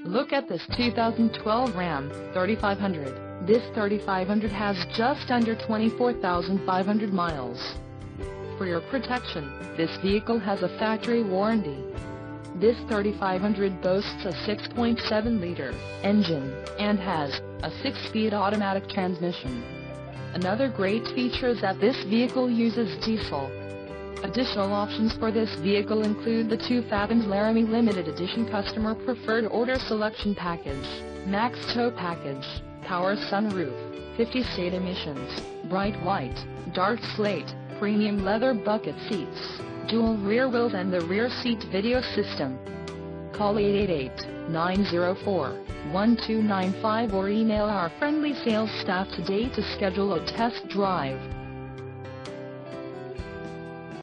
Look at this 2012 Ram 3500. This 3500 has just under 24,500 miles. For your protection, this vehicle has a factory warranty. This 3500 boasts a 6.7-liter engine and has a 6-speed automatic transmission. Another great feature is that this vehicle uses diesel. Additional options for this vehicle include the 2 Fathoms Laramie Limited Edition Customer Preferred Order Selection Package, Max Tow Package, Power Sunroof, 50 state emissions, bright white, dark slate, premium leather bucket seats, dual rear wheels and the rear seat video system. Call 888-904-1295 or email our friendly sales staff today to schedule a test drive.